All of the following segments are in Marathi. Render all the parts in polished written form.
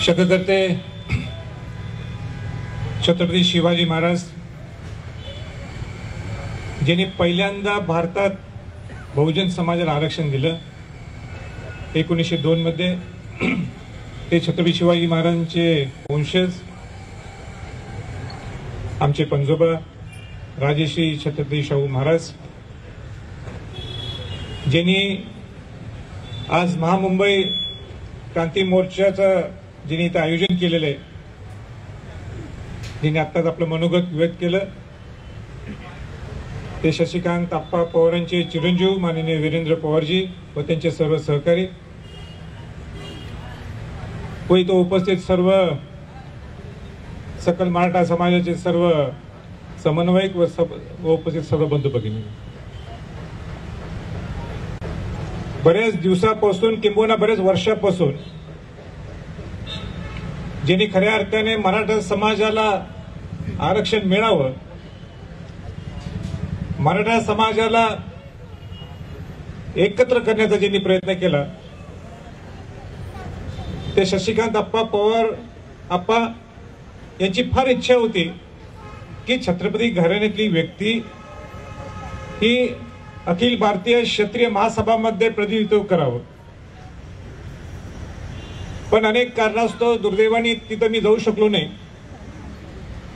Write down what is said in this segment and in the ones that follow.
शतकर्ते छत्रपती शिवाजी महाराज ज्यांनी पहिल्यांदा भारतात बहुजन समाजाला आरक्षण दिलं 1902 मध्ये, ते छत्रपती शिवाजी महाराजांचे वंशज आमचे पंजोबा राजश्री छत्रपती शाहू महाराज, ज्यांनी आज महामुंबई क्रांती मोर्चाचं ज्यांनी इथं आयोजन केलेलं आहे, ज्यांनी आत्ताच आपलं मनोगत व्यक्त केलं, ते शशिकांत आप्पा पवारांचे चिरंजीव माननीय वीरेंद्र पवारजी व त्यांचे सर्व सहकारी व इथं उपस्थित सर्व सकल मराठा समाजाचे सर्व समन्वयक व उपस्थित सर्व बंधू भगिनी, बऱ्याच दिवसापासून किंबहुना बऱ्याच वर्षापासून ज्यांनी खऱ्या अर्थाने मराठा समाजाला आरक्षण मिळावं, मराठा समाजाला एकत्र करण्याचा ज्यांनी प्रयत्न केला, ते शशिकांत आप्पा पवार आप्पा यांची फार इच्छा होती की छत्रपती घराण्यातली व्यक्ती ही अखिल भारतीय क्षत्रिय महासभामध्ये प्रतिनिधित्व करावं, पण अनेक कारणास्तव दुर्दैवाने तिथं मी जाऊ शकलो नाही.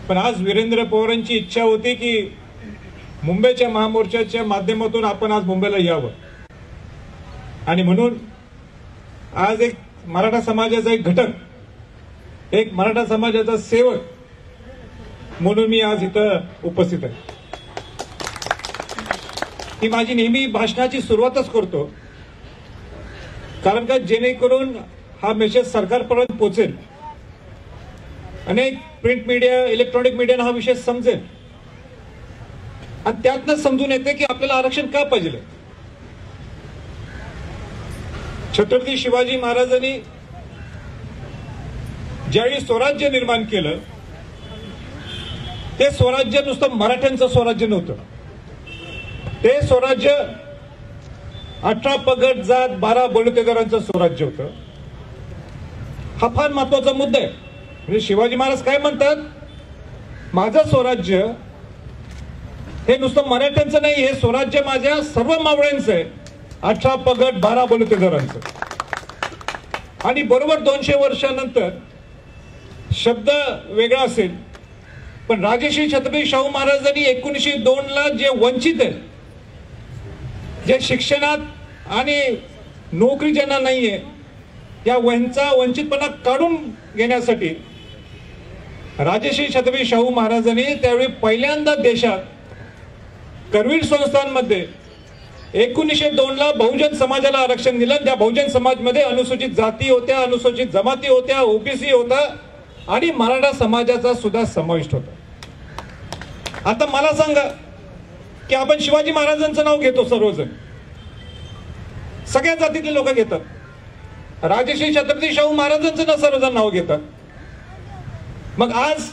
पण आज वीरेंद्र पवारांची इच्छा होती की मुंबईच्या महामोर्चाच्या माध्यमातून आपण आज मुंबईला यावं, आणि म्हणून आज एक मराठा समाजाचा एक घटक, एक मराठा समाजाचा सेवक म्हणून मी आज इथं उपस्थित आहे. ही माझी नेहमी भाषणाची सुरुवातच करतो, कारण का जेणेकरून हा मेसेज सरकारपर्यंत पोहोचेल, अनेक प्रिंट मीडिया इलेक्ट्रॉनिक मीडियाने हा विषय समजेल आणि त्यातनं समजून येते की आपल्याला आरक्षण का पाहिजे. छत्रपती शिवाजी महाराजांनी ज्यावेळी स्वराज्य निर्माण केलं, ते स्वराज्य नुसतं मराठ्यांचं स्वराज्य नव्हतं. ते स्वराज्य 18 पगड जात 12 बलुतेदारांचं स्वराज्य होतं. हा फार महत्वाचा मुद्दा आहे. म्हणजे शिवाजी महाराज काय म्हणतात, माझं स्वराज्य हे नुसतं मराठ्यांचं नाही, हे स्वराज्य माझ्या सर्व मावळ्यांचं आहे, 18 पगड 12 बलुतेदारांचं. आणि बरोबर 200 वर्षानंतर शब्द वेगळा असेल, पण राजश्री छत्रपती शाहू महाराजांनी 1902 जे वंचित आहेत, जे शिक्षणात आणि नोकरी ज्यांना नाहीये, त्या वंचितपणा काढून घेण्यासाठी राजश्री छत्रपती शाहू महाराजांनी त्यावेळी पहिल्यांदा देशात करवीर संस्थांमध्ये 1902 बहुजन समाजाला आरक्षण दिलं. त्या बहुजन समाजमध्ये अनुसूचित जाती होत्या, अनुसूचित जमाती होत्या, ओबीसी होता आणि मराठा समाजाचा सुद्धा समाविष्ट होता. आता मला सांगा की आपण शिवाजी महाराजांचं नाव घेतो, सर्वजण सगळ्या जातीतले लोक घेतात, राजश्री छत्रपती शाहू महाराजांचं ना सर्वजण नाव घेतात. मग आज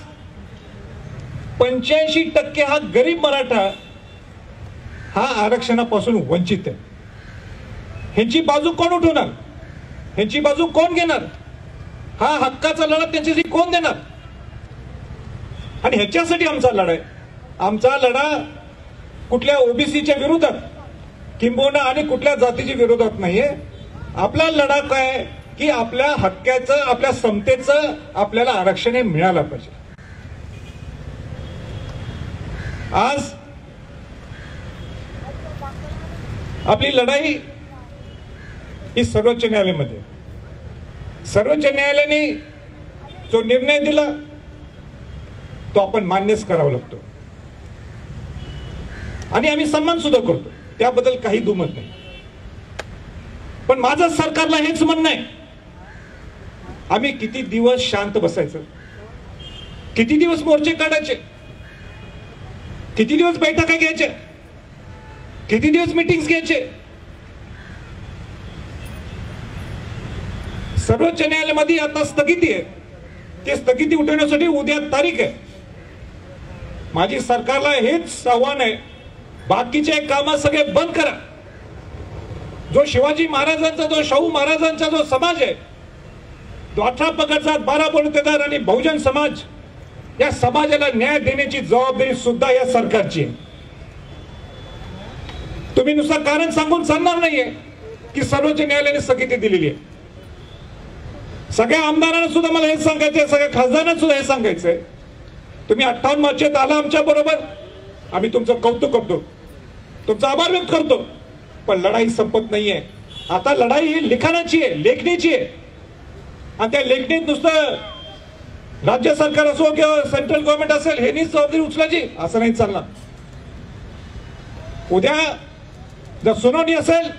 85% हा गरीब मराठा हा आरक्षणापासून वंचित आहे. ह्यांची बाजू कोण उठवणार, ह्यांची बाजू कोण घेणार, हा हक्काचा लढा त्यांच्यासाठी कोण देणार. आणि ह्याच्यासाठी आमचा लढा आहे. आमचा लढा कुठल्या ओबीसीच्या विरोधात किंबहुना आणि कुठल्या जातीच्या विरोधात नाहीये. आपला लढा काय की आपल्या हक्काचं, आपल्या समतेचं आपल्याला आरक्षण हे मिळालं पाहिजे. आज आपली लढाई ही सर्वोच्च न्यायालयामध्ये, सर्वोच्च न्यायालयाने जो निर्णय दिला तो आपण मान्यच करावा लागतो आणि आम्ही सन्मान सुद्धा करतो, त्याबद्दल काही दुमत नाही. पण माझं सरकारला हेच म्हणणं आहे, आम्ही किती दिवस शांत बसायचं, किती दिवस मोर्चे काढायचे, किती दिवस बैठका घ्यायच्या, किती दिवस मीटिंग्स घ्यायचे. सर्वोच्च न्यायालयामध्ये आता स्थगिती आहे, ते स्थगिती उठवण्यासाठी उद्या तारीख आहे. माझी सरकारला हेच आव्हान आहे, बाकीचे काम सगळे बंद करा. जो शिवाजी महाराजांचा, जो शाहू महाराजांचा जो समाज आहे, 18 पगड जात, 12 बलुतेदार आणि बहुजन समाज या समाजाला न्याय देण्याची जबाबदारी सुद्धा या सरकारची आहे. तुम्ही नुसतं कारण सांगून चालणार नाहीये की सर्वोच्च न्यायालयाने स्थगिती दिलेली आहे. सगळ्या आमदारांना सुद्धा मला हे सांगायचंय, सगळ्या खासदारांना सुद्धा हे सांगायचंय, तुम्ही 58 मार्चेत आला आमच्या बरोबर, आम्ही तुमचं कौतुक करतो, तुमचा आभार व्यक्त करतो, पण लढाई संपत नाहीये. आता लढाई ही लिखाणाची आहे, लेखणीची आहे. आणि त्या लेखणीत नुसतं राज्य सरकार असो किंवा सेंट्रल गव्हर्नमेंट असेल हे नाही जबाबदारी उचलायची, असं नाही चालणार. उद्या जर सुनावणी असेल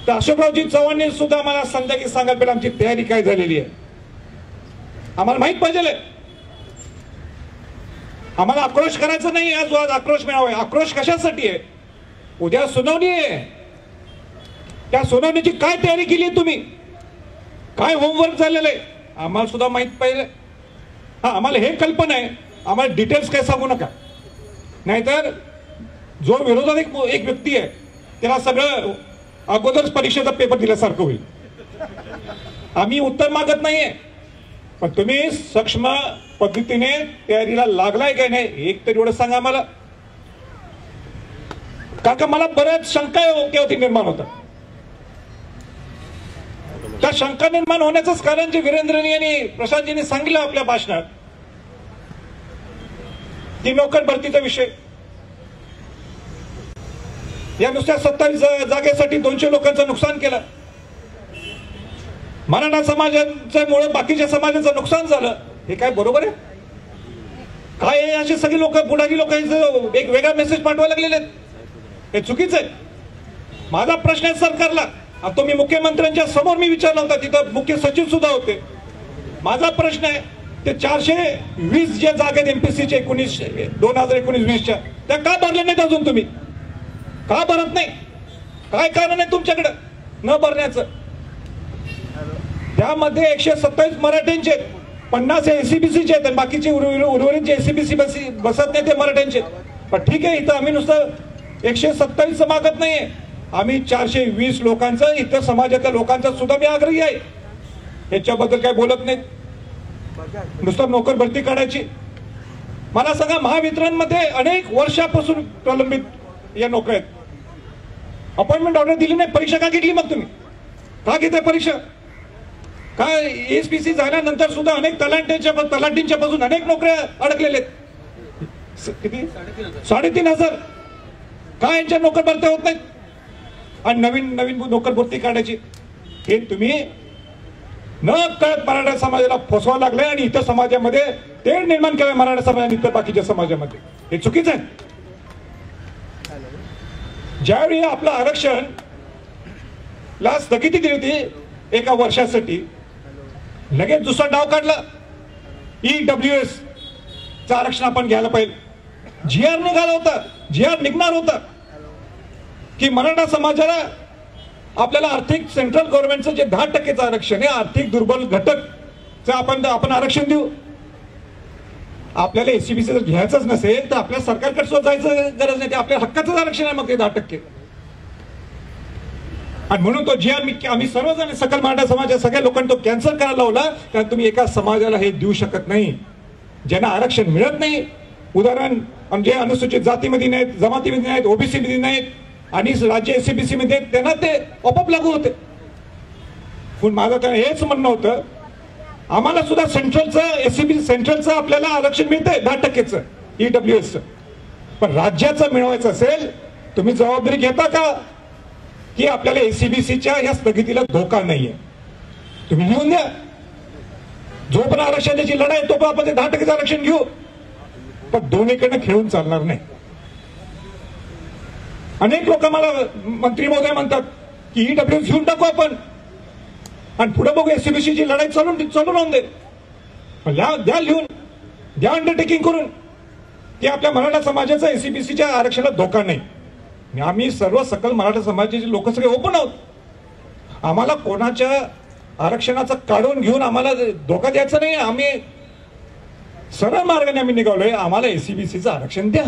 तर अशोकरावजी चव्हाणांनी सुद्धा आम्हाला संध्याकाळी सांगायला पाहिजे आमची तयारी काय झालेली आहे. आम्हाला माहित पाहिजे. आम्हाला आक्रोश करायचा नाही, आज आक्रोश मिळावा. आक्रोश कशासाठी आहे? उद्या सुनावणी आहे. त्या सुनावणीची काय तयारी केली आहे तुम्ही? काय होमवर्क झालेलं आहे आम्हाला सुद्धा माहित पाहिजे. हा, आम्हाला हे कल्पना आहे, आम्हाला डिटेल्स काय सांगू नका, नाहीतर जो विरोधात एक व्यक्ती आहे त्याला सगळं अगोदरच परीक्षेचा पेपर दिल्यासारखं होईल. आम्ही उत्तर मागत नाहीये, पण तुम्ही सक्षम पद्धतीने तयारीला लागलाय काय नाही एक तरी एवढं सांगा आम्हाला. का मला बऱ्याच शंका होती निर्माण होतात. त्या शंका निर्माण होण्याचंच कारण जे वीरेंद्रनी आणि प्रशांतजींनी सांगितलं आपल्या भाषणात, ती नोकर भरतीचा विषय. या नुसत्या 27 जागेसाठी 200 लोकांचं नुकसान केलं. मराठा समाजामुळे बाकीच्या समाजाचं नुकसान झालं. हे काय बरोबर आहे? काय असे सगळे लोक, बुडागी लोक एक वेगळा मेसेज पाठवायला लागलेले आहेत. हे चुकीचं आहे. माझा प्रश्न आहे सरकारला, तुम्ही मुख्यमंत्र्यांच्या समोर मी विचारला होता, तिथं मुख्य सचिव सुद्धा होते. माझा प्रश्न आहे, ते 420 जे जागेत एमपीसीचे 2019-20च्या त्या का भरल्या नाहीत अजून? तुम्ही का भरत नाही? काय कारण आहे तुमच्याकडे न भरण्याचं? त्यामध्ये 127 मराठ्यांचे, 50 एसीबीसीचे आहेत, बाकीचे उर्वरित जे एसीबीसी बसत नाही ते मराठ्यांचे. पण ठीक आहे, इथं आम्ही नुसतं 127 मागत नाहीये, आम्ही 420 लोकांचं, इतर समाजातल्या लोकांचा सुद्धा मी आग्रही आहे. याच्याबद्दल काय बोलत नाहीत, नुसतं नोकर भरती काढायची. मला सांगा, महावितरणमध्ये अनेक वर्षापासून प्रलंबित या नोकऱ्या आहेत. अपॉइंटमेंट ऑर्डर दिली नाही, परीक्षा का घेतली? मग तुम्ही का घेताय परीक्षा? काय एसपीसी झाल्यानंतर सुद्धा अनेक तलाठींच्या पासून अनेक नोकऱ्या अडकलेल्या आहेत. किती? 3,500. काय यांच्या नोकर भरत्या होत नाहीत? आणि नवीन नोकर भरती काढायची. हे तुम्ही न कळत मराठा समाजाला फसवावं लागलंय आणि इतर समाजामध्ये तेढ निर्माण केलंय मराठा समाजाने इतर बाकीच्या समाजामध्ये. हे चुकीचं आहे. ज्यावेळी आपलं आरक्षण ला स्थगिती दिली होती 1 वर्षासाठी, लगेच दुसरा डाव काढला. EWS चं आरक्षण आपण घ्यायला पाहिजे. GR निघाला होता, GR निघणार होता की मराठा समाजाला आपल्याला आर्थिक सेंट्रल गव्हर्नमेंटचं जे 10% आरक्षण आहे, आर्थिक दुर्बल घटक आपण आरक्षण देऊ. आपल्याला एससीबीसी जर घ्यायचंच नसेल तर आपल्या सरकारकडे सुद्धा जायचं गरज नाही, ते आपल्या हक्काचंच आरक्षण आहे. मग ते 10%. आणि म्हणून तो GR आम्ही सर्वजण सकल मराठा समाजाच्या सगळ्या लोकांनी तो कॅन्सल करायला लावला. कारण तुम्ही एका समाजाला हे देऊ शकत नाही ज्यांना आरक्षण मिळत नाही. उदाहरण, जे अनुसूचित जातीमध्ये नाहीत, जमातीमध्ये नाहीत, ओबीसी मध्ये नाहीत आणि राज्य एससीबीसी मध्ये, त्यांना ते आपोआप लागू होते. पण माझं तर हेच म्हणणं होतं, आम्हाला सुद्धा सेंट्रलचं एससीबीसी सेंट्रलचं आपल्याला आरक्षण मिळतंय 10%चं EWSचं. पण राज्याचं मिळवायचं असेल, तुम्ही जबाबदारी घेता का की आपल्याला एससीबीसीच्या या स्थगितीला धोका नाहीये? तुम्ही लिहून द्या. जो पण आरक्षणाची लढाई तो पण आपण 10% आरक्षण घेऊ, पण दोन्हीकडनं खेळून चालणार नाही. अनेक लोक मला मंत्री महोदय म्हणतात की EWS घेऊन टाकू आपण आणि पुढे बघू एससीबीसीची लढाई चालू राहून दे. द्या लिहून, द्या अंडरटेकिंग करून की आपल्या मराठा समाजाचा एससीबीसीच्या आरक्षणाला धोका नाही. आम्ही सर्व सकल मराठा समाजाचे लोक सगळे ओपन आहोत. आम्हाला कोणाच्या आरक्षणाचं काढून घेऊन आम्हाला धोका द्यायचा नाही. आम्ही सरळ मार्गाने आम्ही निघालोय. आम्हाला एससीबीसीचं आरक्षण द्या.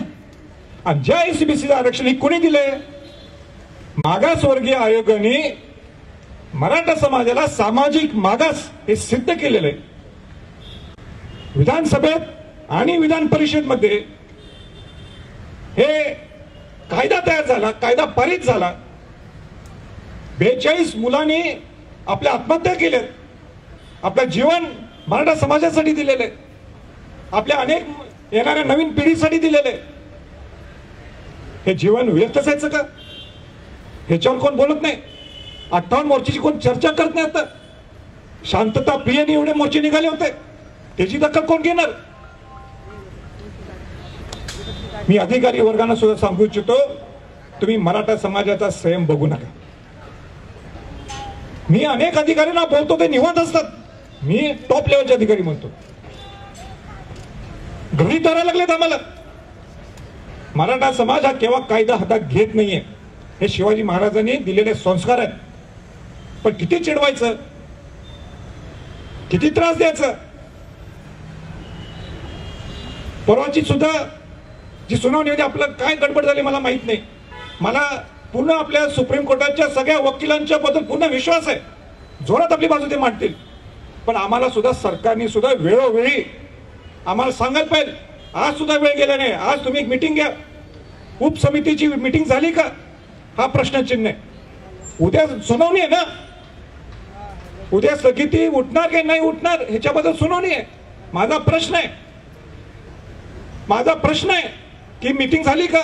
आणि ज्या एससीबीसीचं आरक्षण हे कोणी दिलंय? मागासवर्गीय आयोगाने मराठा समाजाला सामाजिक मागास हे सिद्ध केलेलं आहे. विधानसभेत आणि विधान परिषदमध्ये हे कायदा तयार झाला, कायदा पारित झाला. 42 मुलांनी आपल्या आत्महत्या केल्यात. आपलं जीवन मराठा समाजासाठी दिलेलं आहे, आपल्या अनेक येणाऱ्या नवीन पिढीसाठी दिलेलं आहे. हे जीवन व्यर्थ जायचं का? ह्याच्यावर कोण बोलत नाही. 58 मोर्चाची कोण चर्चा करत नाही. आता शांतता प्रियने एवढे मोर्चे निघाले होते, त्याची दखल कोण घेणार? मी अधिकारी वर्गांना सुद्धा सांगू इच्छितो, तुम्ही मराठा समाजाचा संयम बघू नका. मी अनेक अधिकाऱ्यांना बोलतो, ते निवांत असतात. मी टॉप लेवलचे अधिकारी म्हणतो, घरी धरायला लागलेत आम्हाला. मराठा समाज हा केव्हा कायदा हातात घेत नाहीये. हे शिवाजी महाराजांनी दिलेले संस्कार आहेत. पण किती चिडवायचं, किती त्रास द्यायचा. परवाची सुद्धा जी सुनावणी होती, आपलं काय गडबड झाली मला माहित नाही. मला पूर्ण आपल्या सुप्रीम कोर्टाच्या सगळ्या वकिलांच्या बद्दल पूर्ण विश्वास आहे, जोरात आपली बाजू ते मांडतील. पण आम्हाला सुद्धा सरकारने सुद्धा वेळोवेळी आम्हाला सांगायला पाहिजे. आज सुद्धा वेळ गेला नाही. आज तुम्ही एक मिटिंग घ्या. उपसमितीची मिटिंग झाली का हा प्रश्नचिन्ह आहे. उद्या सुनावणी आहे ना, उद्या स्थगिती उठणार की नाही उठणार ह्याच्याबद्दल सुनावणी आहे. माझा प्रश्न आहे की मिटिंग झाली का?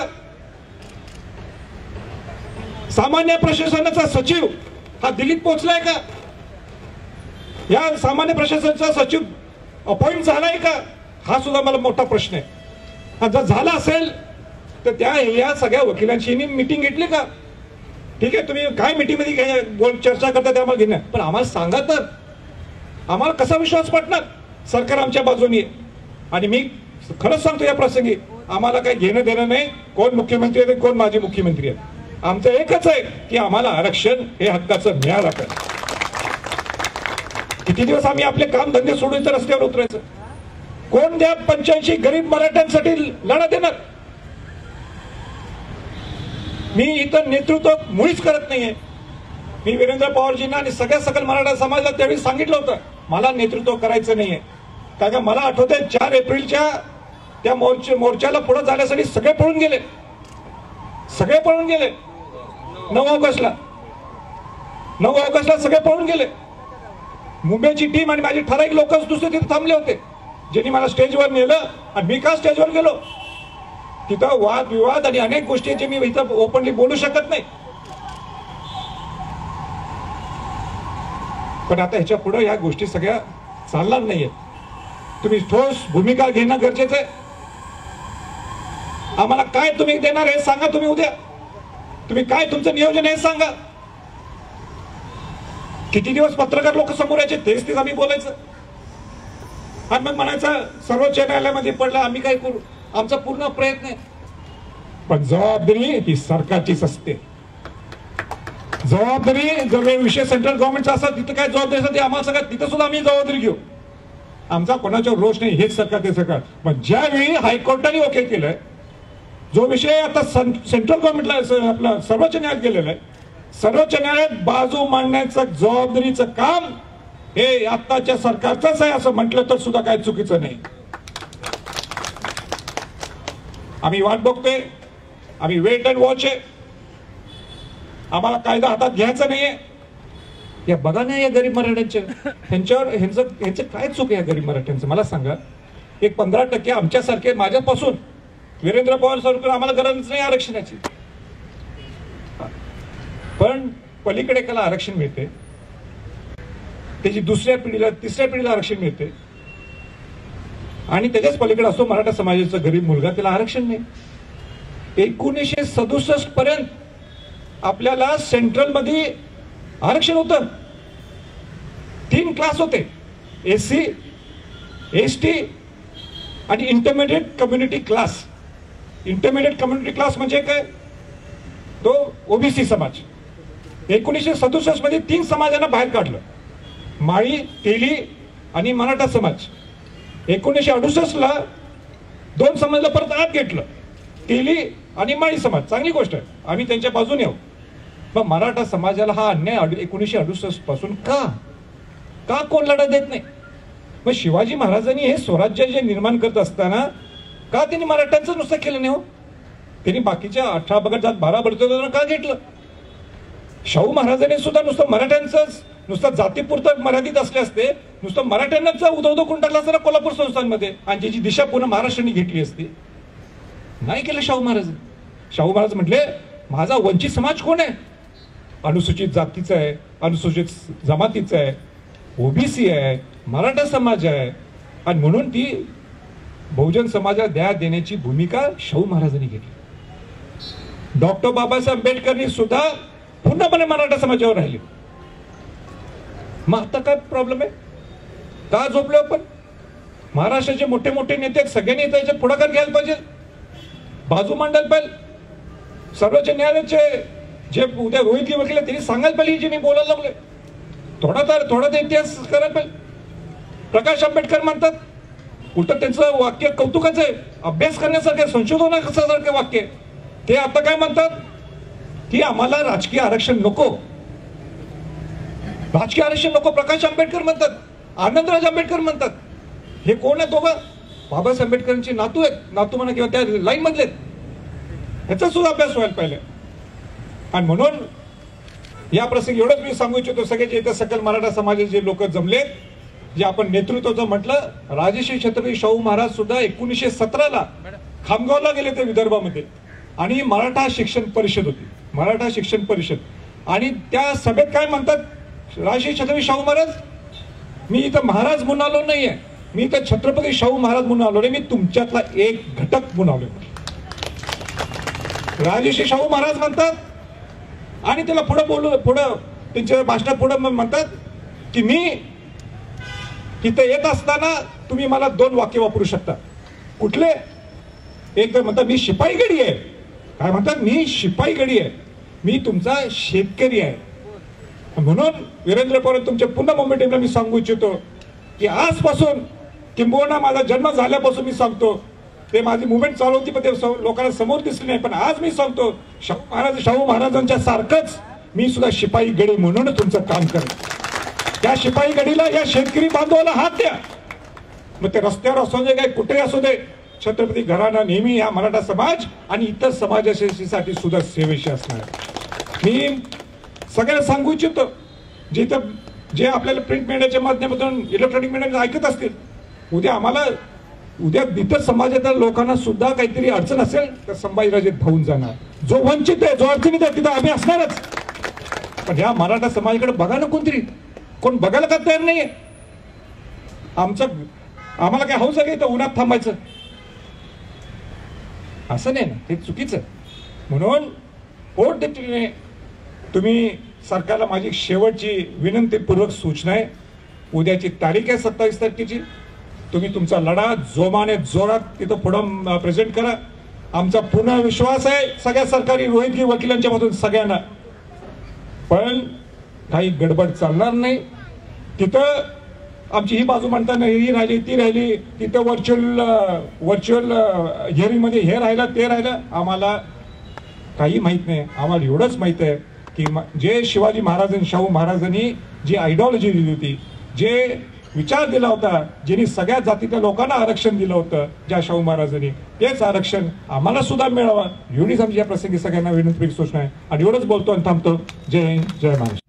सामान्य प्रशासनाचा सचिव हा दिल्लीत पोहोचलाय का? या सामान्य प्रशासनाचा सचिव अपॉइंट झालाय का? हा सुद्धा मला मोठा प्रश्न आहे. जर झाला असेल तर त्या या सगळ्या वकिलांची मिटिंग घेतली का? ठीक आहे, तुम्ही काय मिटिंग मध्ये चर्चा करता ते आम्हाला घेणार, पण आम्हाला सांगा तर आम्हाला कसा विश्वास पटणार सरकार आमच्या बाजूने. आणि मी खरंच सांगतो, या प्रसंगी आम्हाला काही घेणं देणं नाही कोण मुख्यमंत्री आहे कोण माजी मुख्यमंत्री आहे. आमचं एकच आहे की आम्हाला आरक्षण हे हक्काचं मिळालं पाहिजे. किती दिवस आम्ही आपले काम धंदे सोडून तर रस्त्यावर उतरायचं? कोण त्या 85 गरीब मराठ्यांसाठी लढा देणार? मी इथं नेतृत्व मुळीच करत नाहीये. मी वीरेंद्र पवारजींना आणि सगळ्या सकल मराठा समाजाला त्यावेळी सांगितलं होतं, मला नेतृत्व करायचं नाहीये. कारण मला आठवतंय 4 एप्रिलच्या त्या मोर्चाला पुढे जाण्यासाठी सगळे पळून गेले. 9 ऑगस्टला सगळे पळून गेले. मुंबईची टीम आणि माझी ठराविक लोक दुसरे तिथे थांबले होते, ज्यांनी मला स्टेजवर नेलं. आणि मी का स्टेजवर गेलो? तिथं वाद विवाद आणि अनेक गोष्टींचे मी इथं ओपनली बोलू शकत नाही. पण आता ह्याच्या पुढे या गोष्टी सगळ्या चालणार नाहीये. तुम्ही ठोस भूमिका घेणं गरजेचं आहे. आम्हाला काय तुम्ही देणार हे सांगा. तुम्ही उद्या तुम्ही काय तुमचं नियोजन हे सांगा. किती दिवस पत्रकार लोक समोर यायचे तेच आम्ही बोलायचं आणि मग म्हणायचं सर्वोच्च न्यायालयामध्ये पडलं आम्ही काय करू. आमचा पूर्ण प्रयत्न आहे, पण जबाबदारी ही सरकारचीच असते. जबाबदारी जर विषय सेंट्रल गव्हर्नमेंटचा असतात तिथं काय जबाबदारी असते आम्हाला सगळ्यात, तिथं सुद्धा आम्ही जबाबदारी घेऊ. आमचा कोणाच्यावर रोष नाही, हेच सरकार ते सरकार. पण ज्यावेळी हायकोर्टाने ओके केलंय, जो विषय आता सेंट्रल गव्हर्नमेंटला आपला सर्वोच्च न्यायालयात गेलेला आहे, सर्वोच्च न्यायालयात बाजू मांडण्याचं जबाबदारीचं काम हे आताच्या सरकारचंच आहे असं म्हटलं तर सुद्धा काय चुकीचं नाही. आम्ही वाट बघतोय, आम्ही वेट अँड वॉच आहे. आम्हाला कायदा हातात घ्यायचा नाहीये. या बघा ना या गरीब मराठ्यांच्या ह्यांचं काय चूक आहे या गरीब मराठ्यांचं मला सांगा. एक 15% आमच्यासारखे, माझ्यापासून वीरेंद्र पवार सरकार आम्हाला गरज नाही आरक्षणाची, पण पलीकडे त्याला आरक्षण मिळते, त्याची दुसऱ्या पिढीला तिसऱ्या पिढीला आरक्षण मिळते. आणि त्याच्याच पलीकडे असतो मराठा समाजाचा गरीब मुलगा, त्याला आरक्षण नाही. 1967 पर्यंत आपल्याला सेंट्रल मध्ये आरक्षण होतं. 3 क्लास होते, एससी, एसटी आणि intermediate community class. Intermediate community class म्हणजे काय? तो ओबीसी समाज. 1967 मध्ये 3 समाजांना बाहेर काढलं, माळी, तेली आणि मराठा समाज. 1968 ला 2 समाजाला परत आत घेतलं, तेली आणि माळी समाज. चांगली गोष्ट आहे, आम्ही त्यांच्या बाजूने आहोत. मग मराठा समाजाला हा अन्याय 1968 पासून का कोण लढा देत नाही? मग शिवाजी महाराजांनी हे स्वराज्य जे निर्माण करत असताना का त्यांनी मराठ्यांचं नुसतं केलं नाही हो? त्यांनी बाकीच्या 18 पगड जात 12 बडतोदारांना का घेतलं? शाहू महाराजांनी सुद्धा नुसतं मराठ्यांचंच नुसतं जातीपुरतं मर्यादित असले असते, नुसतं मराठ्यांनाच उदो करून टाकला असता कोल्हापूर संस्थांमध्ये आणि ज्याची दिशा पूर्ण महाराष्ट्राने घेतली असती. नाही केलं शाहू महाराज. शाहू महाराज म्हटले माझा वंचित समाज कोण आहे? अनुसूचित जातीचा आहे, अनुसूचित जमातीचा आहे, ओबीसी आहे, मराठा समाज आहे. आणि म्हणून ती बहुजन समाजाला न्याय देण्याची भूमिका शाहू महाराजांनी घेतली. डॉक्टर बाबासाहेब आंबेडकरांनी सुद्धा पूर्णपणे मराठा समाजावर राहिले. मग आता काय प्रॉब्लेम आहे? का झोपलो आपण? महाराष्ट्राचे मोठे मोठे नेते सगळ्यांनी त्याच्यात पुढाकार घ्यायला पाहिजे, बाजू मांडायला पाहिजे. सर्वोच्च न्यायालयाचे जे उद्या रोहित वकील त्यांनी सांगायला पाहिजे जे मी बोलायला लागलोय. थोडा तर इतिहास करायला पाहिजे. प्रकाश आंबेडकर म्हणतात, उलट त्यांचं वाक्य कौतुकाचं आहे, अभ्यास करण्यासारखं, संशोधनासारखं वाक्य. ते आता काय म्हणतात की आम्हाला राजकीय आरक्षण नको. राजकीय आरक्षण नको प्रकाश आंबेडकर म्हणतात, आनंदराज आंबेडकर म्हणतात. हे कोण आहे? दोघं बाबासाहेब आंबेडकरांची नातू आहेत, नातू म्हणा किंवा त्या लाईन मधले. ह्याचा सुद्धा अभ्यास व्हायला पाहिजे. आणि म्हणून या प्रसंगी एवढंच मी सांगू इच्छितो, सगळे जे इथं सकल मराठा समाजाचे जे लोक जमलेत, जे आपण नेतृत्वाचं म्हटलं, राजश्री छत्रपती शाहू महाराज सुद्धा 1917ला खामगावला गेले ते विदर्भामध्ये, आणि मराठा शिक्षण परिषद होती, मराठा शिक्षण परिषद. आणि त्या सभेत काय म्हणतात राजश्री छत्रपती शाहू महाराज, मी इथं महाराज म्हणून आलो नाहीये, मी इथं छत्रपती शाहू महाराज म्हणून आलो नाही, मी तुमच्यातला एक घटक म्हणून आलोय. राजश्री शाहू महाराज म्हणतात. आणि त्याला पुढं त्यांच्या भाषणात पुढे म्हणतात की मी तिथे येत असताना तुम्ही मला 2 वाक्य वापरू शकता. कुठले? एक तर म्हणतात मी शिपाई गडी आहे. काय म्हणतात? मी शिपाई गडी आहे, मी तुमचा शेतकरी आहे. म्हणून वीरेंद्र पवार तुमच्या पुन्हा मुंबई टीमला मी सांगू इच्छितो की आजपासून, किंबहुना माझा जन्म झाल्यापासून मी सांगतो, ते माझी मुवमेंट चालू होती पण ते लोकांना समोर दिसली नाही, पण आज मी सांगतो शाहू महाराजांच्या सारखंच मी सुद्धा शिपाई गडी म्हणून तुमचं काम करेन. त्या शिपाई गडीला, या शेतकरी बांधवाला हात द्या. मग ते रस्त्यावर असू दे, काय कुठे असू दे, छत्रपती घराणा नेहमी या मराठा समाज आणि इतर समाजासाठी सुद्धा सेवेशी असणार. मी सगळ्यांना सांगू इच्छितो, जे आपल्याला प्रिंट मीडियाच्या माध्यमातून, इलेक्ट्रॉनिक मीडिया ऐकत असतील, उद्या इतर समाजातील लोकांना सुद्धा काहीतरी अडचण असेल तर संभाजीराजेत धावून जाणार. जो वंचित आहे, जो अडचणीत आहे, तिथं आम्ही असणारच. पण ह्या मराठा समाजाकडे बघा ना, कोण बघायला का तयार नाहीये. आम्हाला काय हौस आहे तर उन्हात थांबायचं, असं नाही ना, हे चुकीचं. म्हणून पोटतिडकीने तुम्ही सरकारला माझी शेवटची विनंतीपूर्वक सूचना आहे, उद्याची तारीख आहे 27 तारखेची, तुम्ही तुमचा लढा जोमाने जोरात तिथं पुढं प्रेझेंट करा. आमचा पूर्ण विश्वास आहे सगळ्या सरकारी रोहितगी वकिलांच्या मधून सगळ्यांना, पण काही गडबड चालणार नाही. तिथं आमची ही बाजू म्हणताना ही राहिली, ती राहिली, तिथं व्हर्च्युअल हिअरिंग मध्ये हे राहिलं, ते राहिलं, आम्हाला काही माहित नाही. आम्हाला एवढंच माहित आहे की जे शिवाजी महाराजांनी, शाहू महाराजांनी जी आयडिओलॉजी दिली होती, जे विचार दिला होता, ज्यांनी सगळ्या जातीच्या लोकांना आरक्षण दिलं होतं, ज्या शाहू महाराजांनी, तेच आरक्षण आम्हाला सुद्धा मिळावं, एवढीच आमची या प्रसंगी सगळ्यांना विनंती सूचना आहे. आणि एवढंच बोलतो आणि थांबतो. जय हिंद, जय महाराष्ट्र.